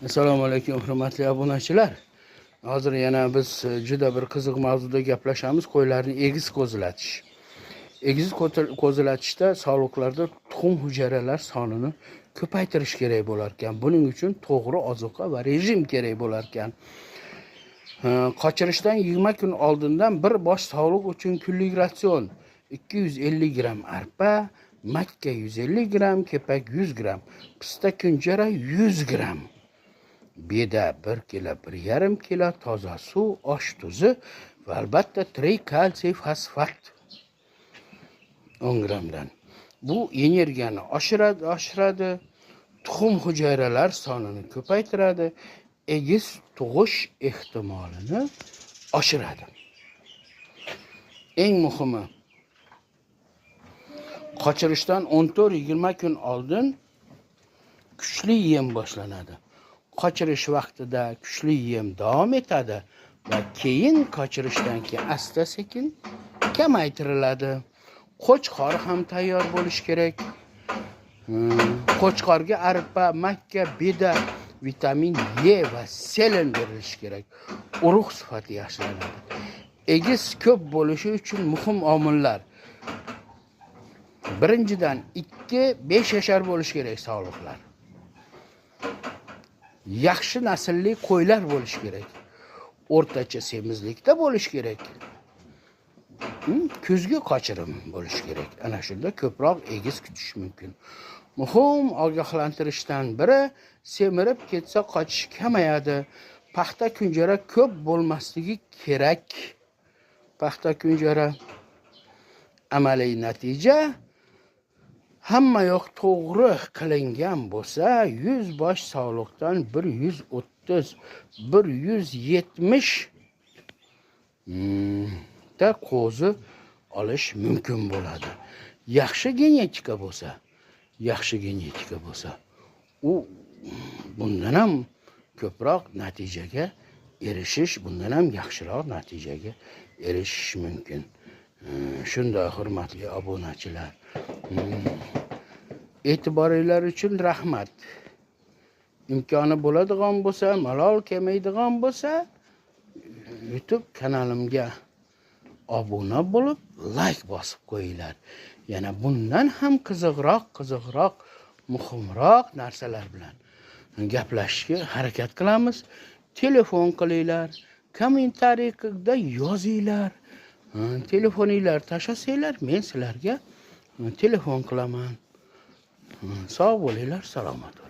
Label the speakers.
Speaker 1: Assalomu alaykum hurmatli obunachilar. Hozir yana biz juda bir qiziq mavzuda gaplashamiz. Qo'ylarni egiz qo'zilatish. Egiz qo'zilatishda sog'liqlarda tuxum hujayralar sonini ko'paytirish kerak bo'lar ekan. Buning uchun to'g'ri ozuqa va rejim kerak bo'lar ekan. Qochirishdan 20 kun oldindan bir bosh sog'liq uchun kunlik ratsion 250 gram arpa, makka 150 gram, kepak 100 gram, pista kunjara 100 gram. Beda 1 kilo, 1,5 kilo toza suv, osh tuzi va albatta tirik kalsiy fosfat 10 gramdan. Bu energiyani oshiradi, tuxum hujayralar sonini ko'paytiradi, egiz tug'ish ehtimolini oshiradi. Eng muhimi, qochirishdan 14-20 kun oldin kuchli yem boshlanadi. Qochirish vaqtida kuchli yem davom etadi va keyin qochirishdan keyin asta-sekin kamaytiriladi. Qo'chqor ham tayyor bo'lish kerak. Qo'chqorga arpa, makka, beda, vitamin E va selen berilishi kerak. Urug' sifati yaxshilanadi. Egiz ko'p bo'lishi uchun muhim omillar. Birinchidan 2-5 yashar bo'lish kerak sog'liqlar. Yaxshi naslli qo'ylar bo'lish kerak. O'rtacha semizlikda bo'lish kerak. Kuzgi qochirim bo'lish kerak. Ana shunda ko'proq egiz kutish mumkin. Muhim ogohlantirishdan biri, semirib ketsa qochish kamayadi. Paxta kunjara ko'p bo'lmasligi kerak. Paxta kunjara amaliy natija hamma yoq to'g'ri qilingan bo'lsa, 100 bosh sog'liqdan 130, 170 ta qo'zi olish mumkin bo'ladi. Yaxshi genetika bo'lsa, u bundan ham ko'proq natijaga erishish, bundan ham yaxshiroq natijaga erishish mumkin. Shunday hurmatli obunachilar. E'tiboringlar uchun rahmat. Imkoni bo'ladigan bo'lsa, malol kelmaydigan bo'lsa, YouTube kanalimga obuna bo'lib, like bosib qo'yinglar. Yana bundan ham qiziqroq, muhimroq narsalar bilan gaplashishga harakat qilamiz. Telefon qilinglar, kommentariyada yozinglar. Telefoninglar tashlasanglar, men sizlarga telefon qilaman. Sog' bo'linglar, salomat bo'ling.